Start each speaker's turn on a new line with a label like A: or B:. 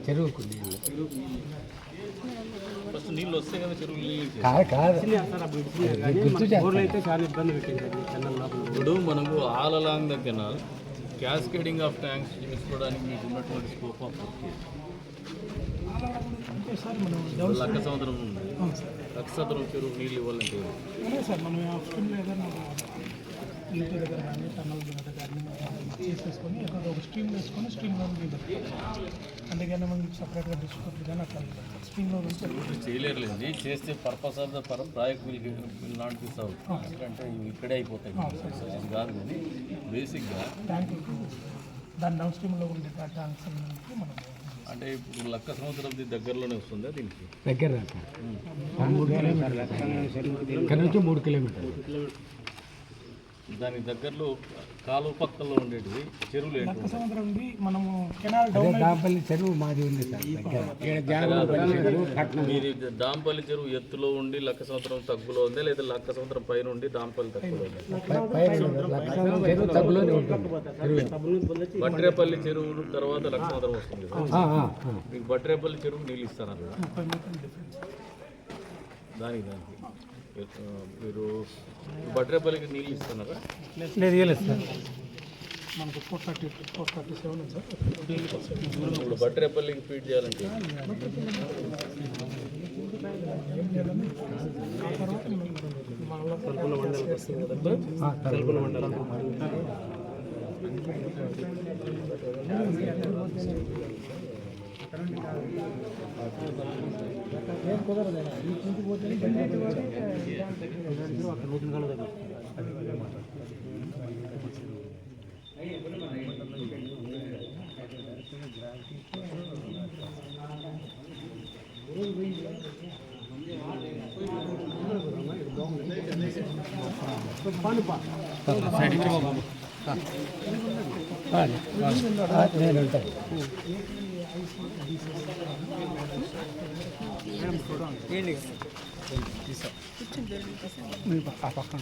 A: చెరువుకు
B: ఫస్ట్ నీళ్ళు వస్తాయి కదా చెరువులు
A: కాదు
C: ఊర్లో అయితే చాలా ఇబ్బంది పెట్టింది.
B: ఇప్పుడు మనకు all along the canal cascading of tanks చేసుకోవడానికి మీకు ఉన్నటువంటి స్కోప్ ఆఫ్ లక్క సముద్రం ఉంది. లక్క సముద్రం చెరువు నీళ్ళు ఇవ్వాలంటే
C: సార్ మనం స్కీమ్ ఏదైనా ఇంటి దగ్గర కానీ టన్నల్ దగ్గర కానీ చేసేసుకొని ఏదో ఒక స్ట్రీమ్ వేసుకొని స్ట్రీమ్లో అందుకని మనకి సపరేట్గా డిస్ట్రిబ్యూట్ కానీ అట్లా స్ట్రీమ్లో
B: చేయలేరులేండి. చేస్తే purpose of the project will not be serve. అంటే ఇవి ఇక్కడే అయిపోతాయి. అది కాదు కానీ బేసిక్గా
C: ట్యాంక్ దాని డౌన్ స్ట్రీమ్లో ఉండే ట్యాంక్స్ మనం
B: అంటే ఇప్పుడు లక్క సముద్రం దగ్గరలోనే వస్తుందా దీనికి?
A: దగ్గర 3 కిలోమీటర్లు ఇక్కడ నుంచి 3 కిలోమీటర్లు.
B: దానికి దగ్గరలో కాలువ పక్కల్లో ఉండేటివి చెరువులు ఏంటి?
C: సముద్రం మనము కెనాల్
A: దాంపల్లి చెరువు మాది ఉంది సార్
B: మీది దాంపల్లి చెరువు ఎత్తులో ఉండి లక్క సముద్రం తగ్గులో ఉంది, లేదా లక్క సముద్రం పైన ఉండి దాంపల్లి తగ్గులో ఉంది?
A: చెరువు తగ్గులోనే ఉంటుంది.
B: బట్రేపల్లి చెరువు తర్వాత లక్క సముద్రం వస్తుంది. మీకు బట్రేపల్లి చెరువు నీళ్ళు ఇస్తాను దానికి మీరు బట్రేపల్లికి నీళ్ళు ఇస్తున్నారా?
A: లేదు సార్,
C: మనకు 437 సార్.
B: ఇప్పుడు బట్రేపల్లికి ఫీడ్ చేయాలంటే
C: తలుపుల మండలం వస్తుంది కదా, తలుపుల మండలం
A: నేను ఉంటాను. పక్కన